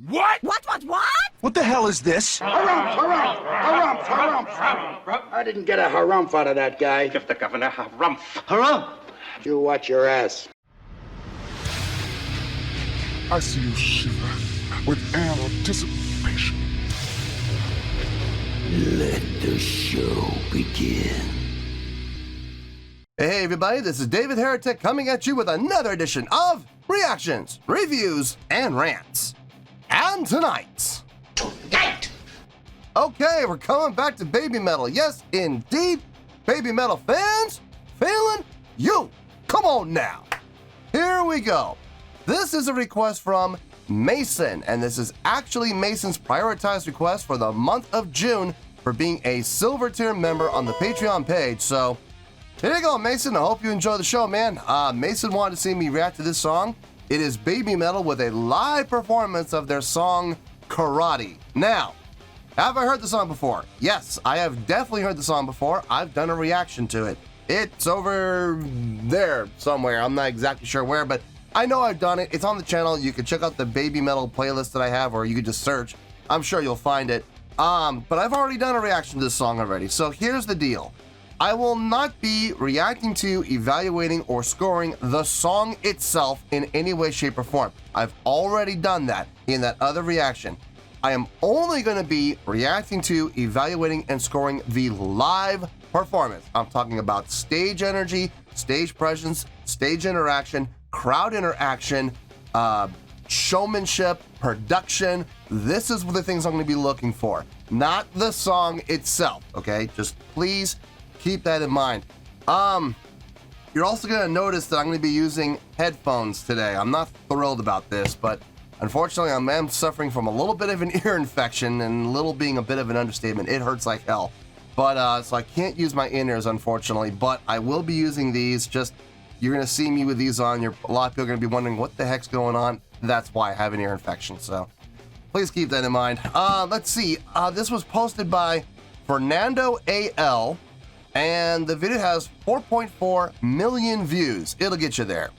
What? What? What the hell is this? Harumph. I didn't get a harumph out of that guy. Give the governor harumph. Harumph! You watch your ass. I see you shiver with anticipation. Let the show begin. Hey everybody, this is David Heretic coming at you with another edition of Reactions, Reviews, and Rants. And tonight... Okay, we're coming back to Babymetal. Yes, indeed. Babymetal fans, feeling you. Come on now. Here we go. This is a request from Mason, and this is actually Mason's prioritized request for the month of June for being a silver tier member on the Patreon page. So here you go, Mason. I hope you enjoy the show, man. Mason wanted to see me react to this song. It is Babymetal with a live performance of their song Karate. Now, have I heard the song before? Yes, I have definitely heard the song before. I've done a reaction to it. It's over there somewhere. I'm not exactly sure where, but I know I've done it. It's on the channel. You can check out the Babymetal playlist that I have, or you can just search. I'm sure you'll find it. But I've already done a reaction to this song already. So here's the deal. I will not be reacting to, evaluating, or scoring the song itself in any way, shape, or form. I've already done that in that other reaction. I am only going to be reacting to, evaluating, and scoring the live performance. I'm talking about stage energy, stage presence, stage interaction, crowd interaction, showmanship, production. This is the things I'm going to be looking for, not the song itself, okay? Just please keep that in mind. You're also going to notice that I'm going to be using headphones today. I'm not thrilled about this, but unfortunately, I am suffering from a little bit of an ear infection, and little being a bit of an understatement. It hurts like hell. But, so I can't use my in-ears, unfortunately, but I will be using these. Just, you're going to see me with these on. A lot of people are going to be wondering what the heck's going on. That's why I have an ear infection, so please keep that in mind. Let's see. This was posted by Fernando AL, and the video has 4.4 million views. It'll get you there.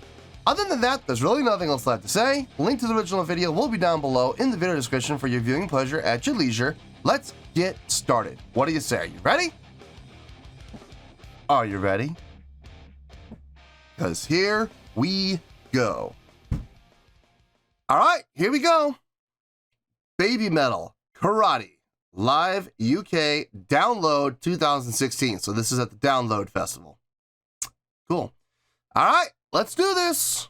Other than that, there's really nothing else left to say. Link to the original video will be down below in the video description for your viewing pleasure at your leisure. Let's get started. What do you say? Are you ready? Are you ready? Because here we go. All right, here we go. Babymetal Karate Live UK Download 2016. So this is at the Download Festival. Cool. All right, let's do this.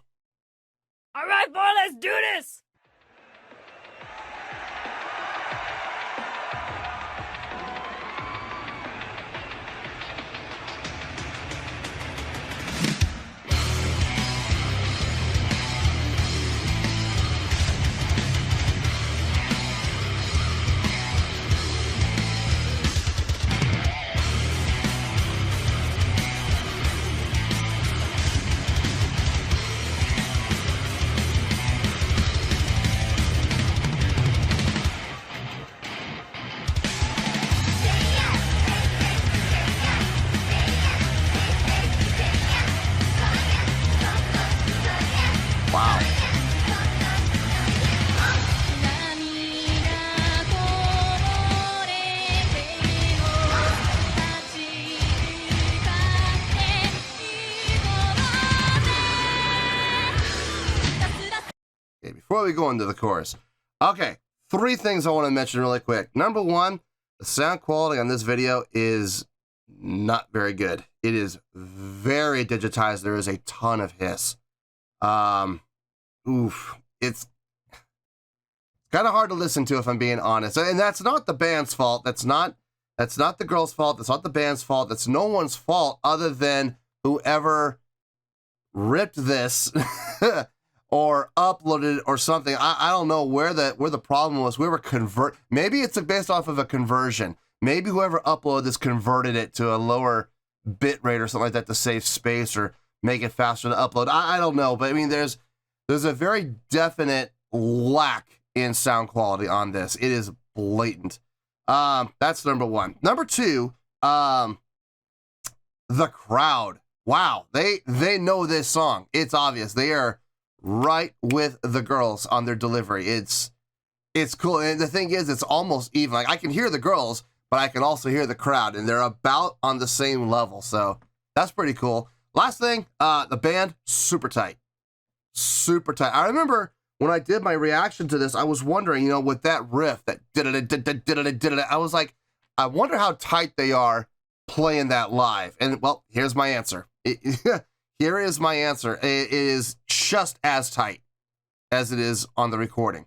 All right, boy, let's do this. Wow. Okay, before we go into the chorus, okay, 3 things I want to mention really quick. Number 1, the sound quality on this video is not very good. It is very digitized. There is a ton of hiss. It's kind of hard to listen to, if I'm being honest. And that's not the band's fault. That's not the girl's fault. That's not the band's fault. That's no one's fault other than whoever ripped this or uploaded it or something. I don't know where the problem was. Maybe it's based off of a conversion. Maybe whoever uploaded this converted it to a lower bit rate or something like that to save space or make it faster to upload. I don't know, but I mean, there's a very definite lack in sound quality on this. It is blatant. That's number 1. Number 2, the crowd. Wow, they know this song. It's obvious. They are right with the girls on their delivery. It's It's cool. And the thing is, it's almost even. Like, I can hear the girls, but I can also hear the crowd, and they're about on the same level. So that's pretty cool. Last thing, the band, super tight. Super tight. I remember when I did my reaction to this, I was wondering, you know, with that riff, that did-it, I was like, I wonder how tight they are playing that live. And, well, here's my answer. Here is my answer. It is just as tight as it is on the recording.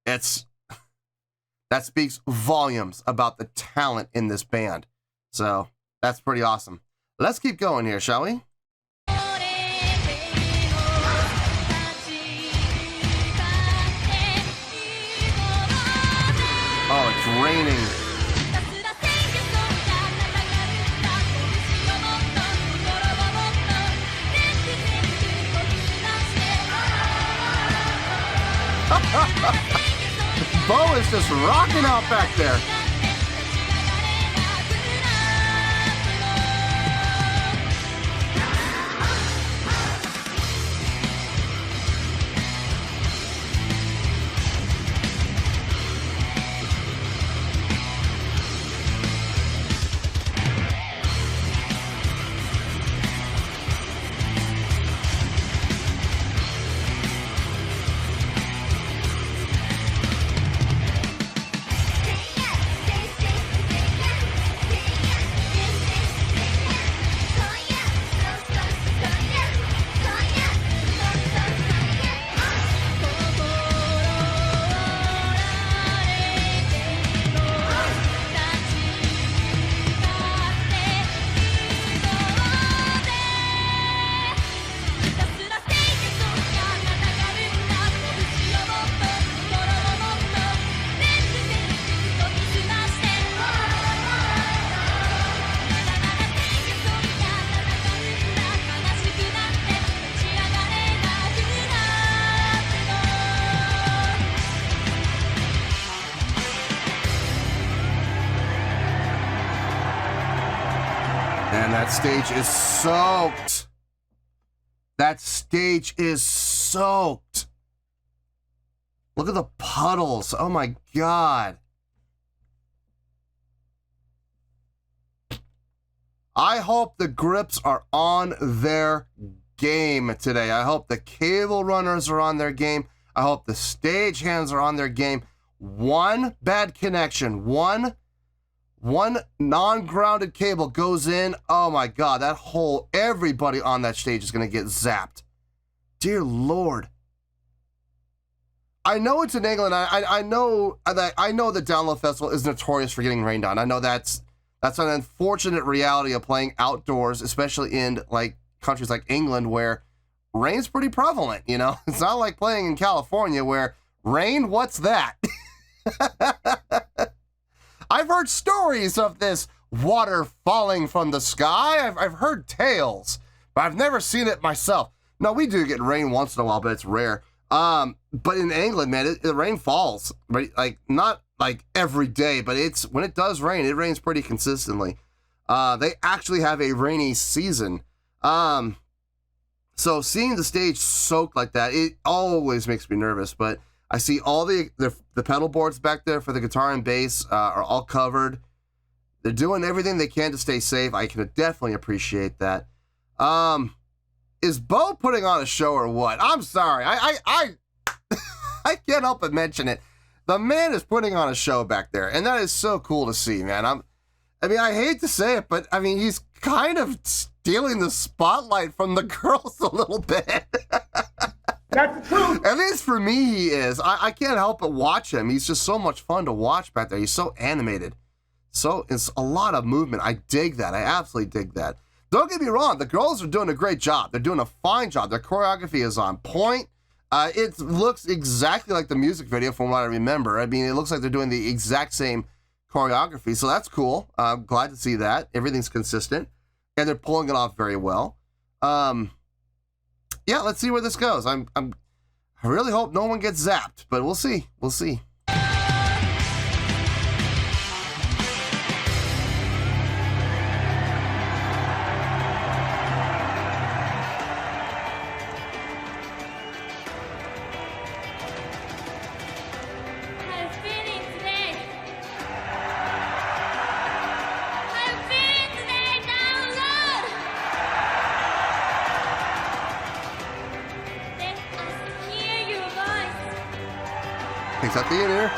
That speaks volumes about the talent in this band. So that's pretty awesome. Let's keep going here, shall we? Oh, it's raining. Bo is just rocking out back there. And that stage is soaked. That stage is soaked. Look at the puddles. Oh my God. I hope the grips are on their game today. I hope the cable runners are on their game. I hope the stage hands are on their game. One bad connection, one non-grounded cable goes in. Oh my God, that whole, everybody on that stage is going to get zapped. Dear Lord. I know it's in England. I know that Download Festival is notorious for getting rained on. I know that's an unfortunate reality of playing outdoors, especially in like countries like England where rain's pretty prevalent, you know? It's not like playing in California where rain, what's that? I've heard stories of this water falling from the sky. I've heard tales, but I've never seen it myself. No, we do get rain once in a while, but it's rare. But in England, man, the rain falls, right? Like not like every day, but when it does rain, it rains pretty consistently. They actually have a rainy season. So seeing the stage soaked like that, it always makes me nervous, but I see all the pedal boards back there for the guitar and bass are all covered. They're doing everything they can to stay safe. I can definitely appreciate that. Is Bo putting on a show or what? I'm sorry. I can't help but mention it. The man is putting on a show back there, and that is so cool to see, man. I mean, I hate to say it, but I mean, he's kind of stealing the spotlight from the girls a little bit. That's the truth. At least for me, he is. I can't help but watch him. He's just so much fun to watch back there. He's so animated. So it's a lot of movement. I dig that. I absolutely dig that. Don't get me wrong. The girls are doing a great job. They're doing a fine job. Their choreography is on point. It looks exactly like the music video from what I remember. I mean, it looks like they're doing the exact same choreography. So that's cool. I'm glad to see that. Everything's consistent. And they're pulling it off very well. Yeah, let's see where this goes. I really hope no one gets zapped, but we'll see. We'll see. Picks up the in-ear.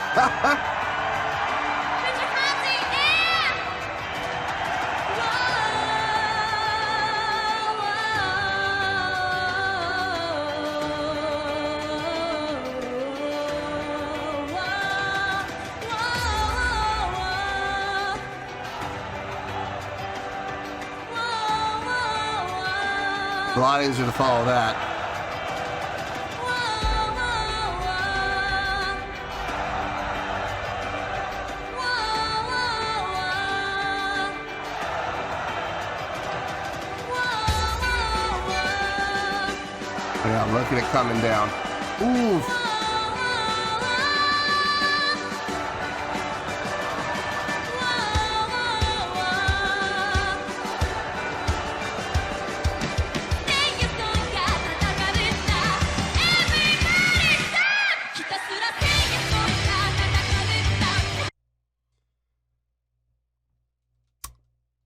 A lot easier to follow that. Yeah, look at it coming down. Ooh.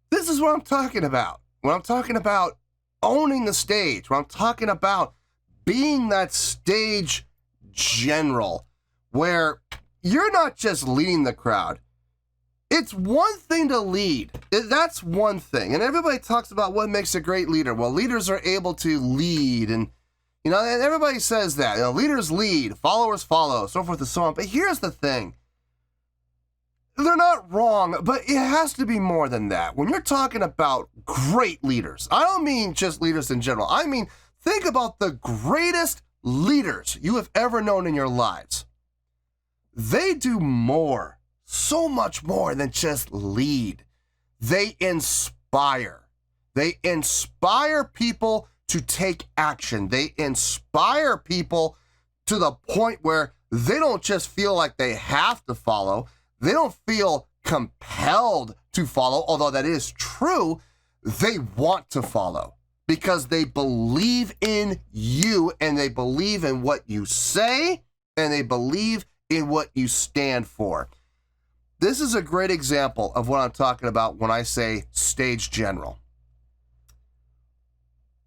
This is what I'm talking about. When I'm talking about owning the stage, when I'm talking about being that stage general, where you're not just leading the crowd. It's one thing to lead. That's one thing. And everybody talks about what makes a great leader. Well, leaders are able to lead, and and everybody says that. Leaders lead, followers follow, so forth and so on. But here's the thing. They're not wrong, but it has to be more than that. When you're talking about great leaders, I don't mean just leaders in general. I mean, think about the greatest leaders you have ever known in your lives. They do more, so much more than just lead. They inspire. They inspire people to take action. They inspire people to the point where they don't just feel like they have to follow. They don't feel compelled to follow, although that is true. They want to follow because they believe in you, and they believe in what you say, and they believe in what you stand for. This is a great example of what I'm talking about when I say stage general.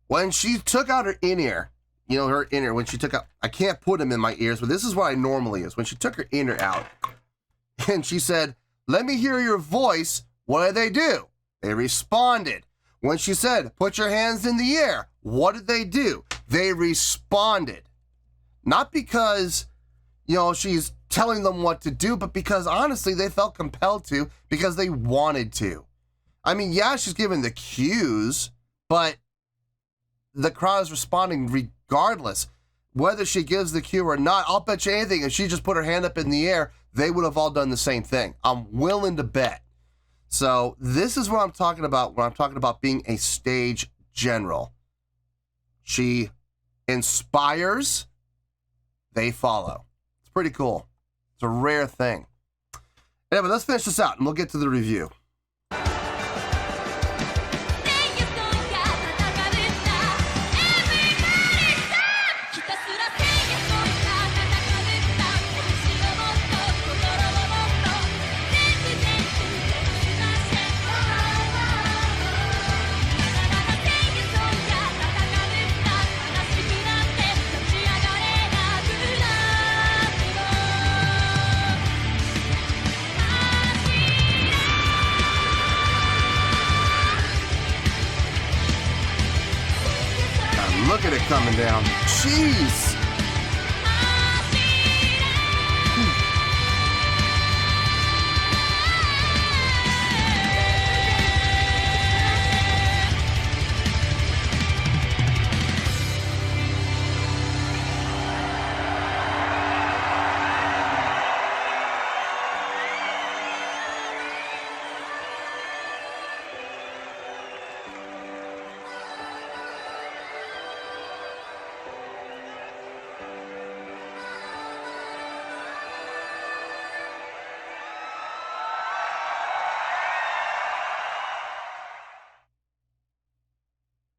When she took out her in-ear, her in-ear, when she took out, I can't put them in my ears, but this is what I normally use. When she took her in-ear out, and she said, "Let me hear your voice," what did they do? They responded. When she said, "Put your hands in the air," what did they do? They responded. Not because, she's telling them what to do, but because honestly, they felt compelled to, because they wanted to. I mean, yeah, she's giving the cues, but the crowd is responding regardless. Whether she gives the cue or not, I'll bet you anything, if she just put her hand up in the air, they would have all done the same thing. I'm willing to bet. So this is what I'm talking about when I'm talking about being a stage general. She inspires, they follow. It's pretty cool. It's a rare thing. Anyway, let's finish this out and we'll get to the review. Look at it coming down. Jeez.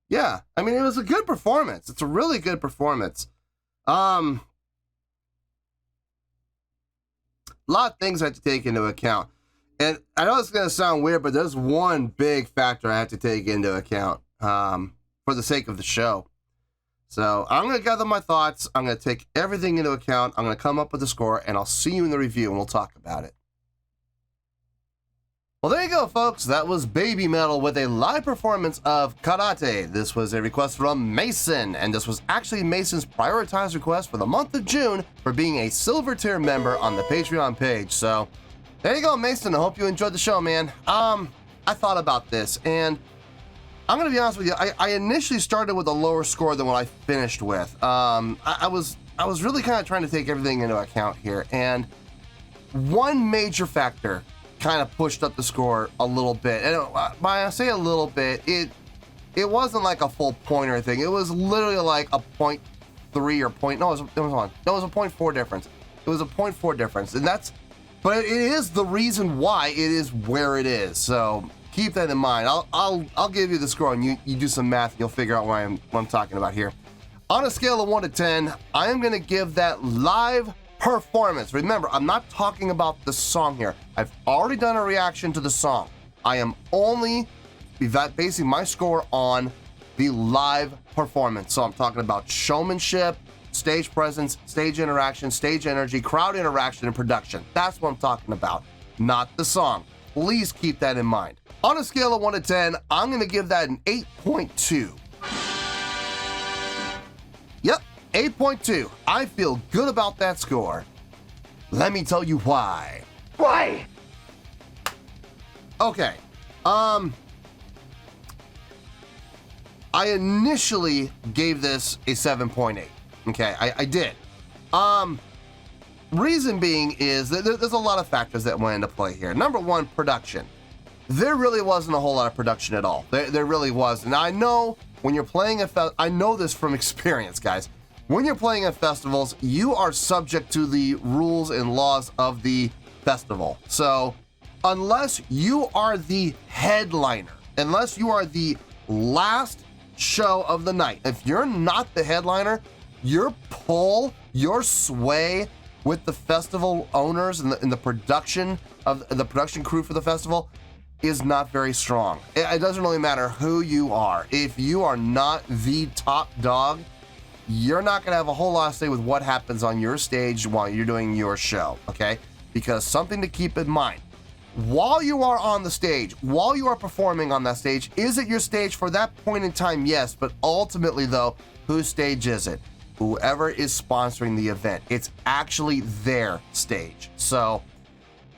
Yeah, I mean, it was a good performance. It's a really good performance. A lot of things I have to take into account. And I know it's going to sound weird, but there's one big factor I have to take into account for the sake of the show. So I'm going to gather my thoughts. I'm going to take everything into account. I'm going to come up with a score, and I'll see you in the review, and we'll talk about it. Well, there you go, folks. That was Babymetal with a live performance of Karate. This was a request from Mason, and this was actually Mason's prioritized request for the month of June for being a silver tier member on the Patreon page. So there you go, Mason. I hope you enjoyed the show, man. I thought about this, and I'm going to be honest with you. I initially started with a lower score than what I finished with. I was really kind of trying to take everything into account here, and one major factor kind of pushed up the score a little bit. And when I say a little bit, it wasn't like a full pointer thing. It was literally like a 0.3 or point. No, it was a 0.4 difference. It was a 0.4 difference, and but it is the reason why it is where it is. So keep that in mind. I'll give you the score, and you do some math, and you'll figure out what I'm talking about here. On a scale of 1 to 10, I am going to give that live performance. Remember, I'm not talking about the song here. I've already done a reaction to the song. I am only basing my score on the live performance. So I'm talking about showmanship, stage presence, stage interaction, stage energy, crowd interaction, and production. That's what I'm talking about, not the song. Please keep that in mind. On a scale of 1 to 10, I'm going to give that an 8.2. Yep. 8.2. I feel good about that score. Let me tell you why. Why? Okay. I initially gave this a 7.8. Okay, I did. Reason being is that there's a lot of factors that went into play here. Number one, production. There really wasn't a whole lot of production at all. There really wasn't. Now, I know when you're playing I know this from experience, guys. When you're playing at festivals, you are subject to the rules and laws of the festival. So unless you are the headliner, unless you are the last show of the night, if you're not the headliner, your pull, your sway with the festival owners and the production of the production crew for the festival is not very strong. It doesn't really matter who you are. If you are not the top dog, you're not going to have a whole lot to say with what happens on your stage while you're doing your show, okay? Because something to keep in mind, while you are on the stage, while you are performing on that stage, is it your stage for that point in time? Yes, but ultimately though, whose stage is it? Whoever is sponsoring the event. It's actually their stage. So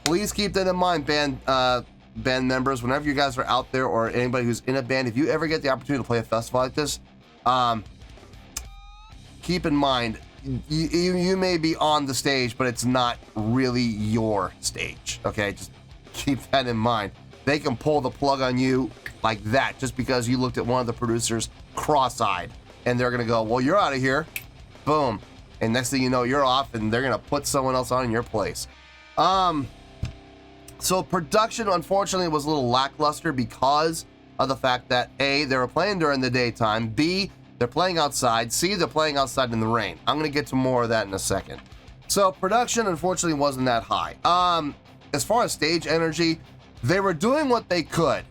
please keep that in mind, band members. Whenever you guys are out there, or anybody who's in a band, if you ever get the opportunity to play a festival like this, keep in mind, you may be on the stage, but it's not really your stage, okay? Just keep that in mind. They can pull the plug on you like that just because you looked at one of the producers cross-eyed, and they're gonna go, well, you're out of here. Boom. And next thing you know, you're off, and they're gonna put someone else on in your place. So production, unfortunately, was a little lackluster because of the fact that A, they were playing during the daytime, B, they're playing outside, C, they're playing outside in the rain. I'm gonna get to more of that in a second. So production, unfortunately, wasn't that high. As far as stage energy, they were doing what they could.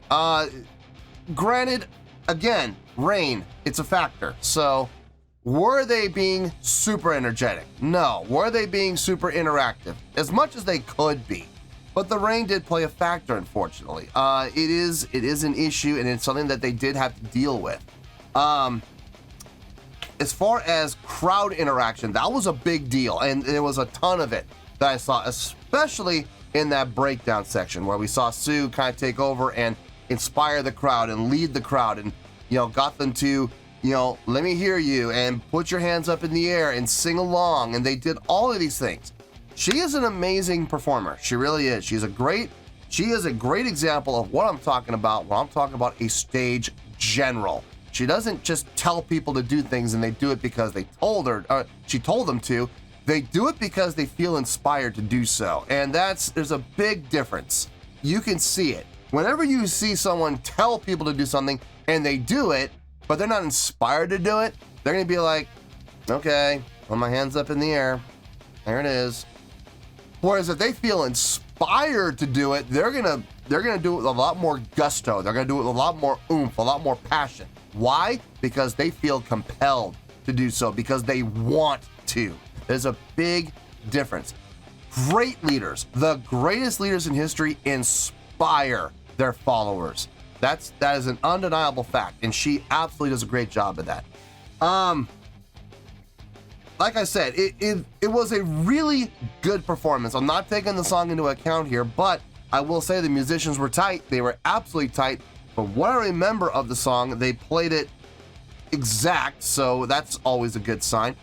Granted, again, rain, it's a factor. So were they being super energetic? No. Were they being super interactive? As much as they could be. But the rain did play a factor, unfortunately. It is an issue, and it's something that they did have to deal with. As far as crowd interaction, that was a big deal, and there was a ton of it that I saw, especially in that breakdown section where we saw Sue kind of take over and inspire the crowd and lead the crowd, and got them to let me hear you and put your hands up in the air and sing along, and they did all of these things. She is an amazing performer. She really is. She is a great example of what I'm talking about when I'm talking about a stage general. She doesn't just tell people to do things and they do it because they told her, she told them to. They do it because they feel inspired to do so. And there's a big difference. You can see it. Whenever you see someone tell people to do something and they do it, but they're not inspired to do it, they're gonna be like, okay, put my hands up in the air. There it is. Whereas if they feel inspired to do it, they're gonna do it with a lot more gusto. They're gonna do it with a lot more oomph, a lot more passion. Why? Because they feel compelled to do so because they want to. There's a big difference. Great leaders, the greatest leaders in history, inspire their followers. That is an undeniable fact, and she absolutely does a great job of that. Like I said, it was a really good performance. I'm not taking the song into account here, but I will say the musicians were tight. They were absolutely tight. From what I remember of the song, they played it exact, so that's always a good sign.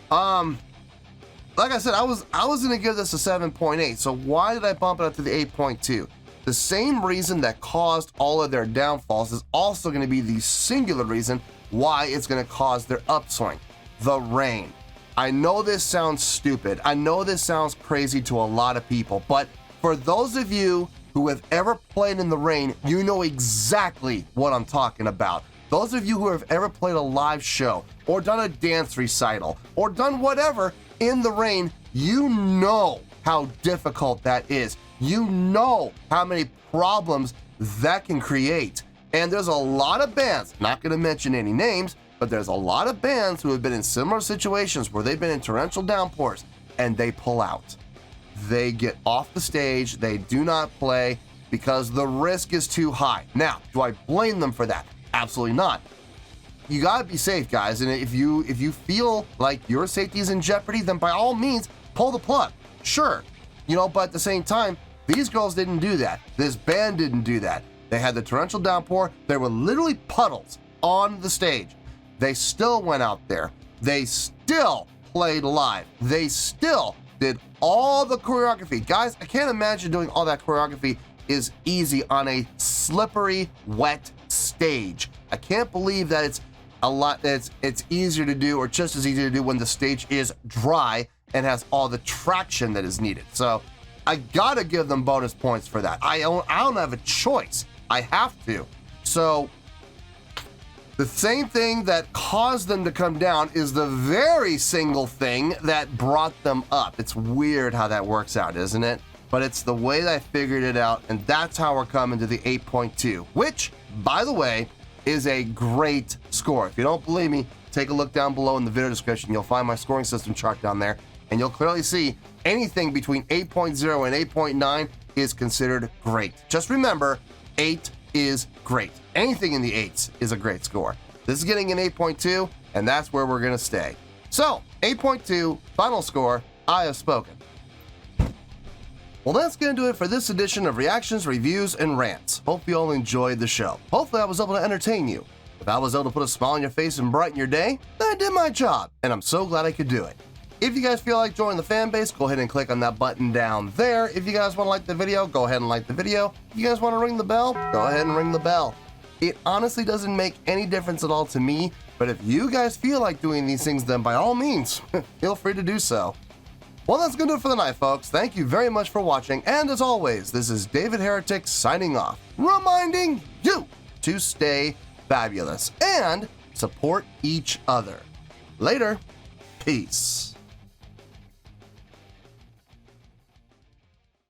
Like I said, I was gonna give this a 7.8. So why did I bump it up to the 8.2? The same reason that caused all of their downfalls is also going to be the singular reason why it's going to cause their upswing. The rain. I know this sounds stupid. I know this sounds crazy to a lot of people, but for those of you who have ever played in the rain, you know exactly what I'm talking about. Those of you who have ever played a live show or done a dance recital or done whatever in the rain, you know how difficult that is. You know how many problems that can create. And there's a lot of bands, not going to mention any names, but there's a lot of bands who have been in similar situations where they've been in torrential downpours and they pull out. They get off the stage, they do not play because the risk is too high. Now, do I blame them for that? Absolutely not. You gotta be safe, guys, and if you feel like your safety is in jeopardy, then by all means, pull the plug. Sure, but at the same time, these girls didn't do that. This band didn't do that. They had the torrential downpour. There were literally puddles on the stage. They still went out there. They still played live. They still did all the choreography. Guys, I can't imagine doing all that choreography is easy on a slippery, wet stage. I can't believe that it's easier to do or just as easy to do when the stage is dry and has all the traction that is needed. So I gotta give them bonus points for that. I don't have a choice. I have to. So the same thing that caused them to come down is the very single thing that brought them up. It's weird how that works out, isn't it? But it's the way that I figured it out, and that's how we're coming to the 8.2, which, by the way, is a great score. If you don't believe me, take a look down below in the video description. You'll find my scoring system chart down there, and you'll clearly see anything between 8.0 and 8.9 is considered great. Just remember, 8 is great. Anything in the 8s is a great score. This is getting an 8.2, and that's where we're gonna stay. So, 8.2, final score, I have spoken. Well, that's going to do it for this edition of Reactions, Reviews, and Rants. Hope you all enjoyed the show. Hopefully I was able to entertain you. If I was able to put a smile on your face and brighten your day, then I did my job, and I'm so glad I could do it. If you guys feel like joining the fan base, go ahead and click on that button down there. If you guys want to like the video, go ahead and like the video. If you guys want to ring the bell, go ahead and ring the bell. It honestly doesn't make any difference at all to me, but if you guys feel like doing these things, then by all means, feel free to do so. Well, that's going to do it for the night, folks. Thank you very much for watching, and as always, this is David Heretic signing off, reminding you to stay fabulous and support each other. Later. Peace.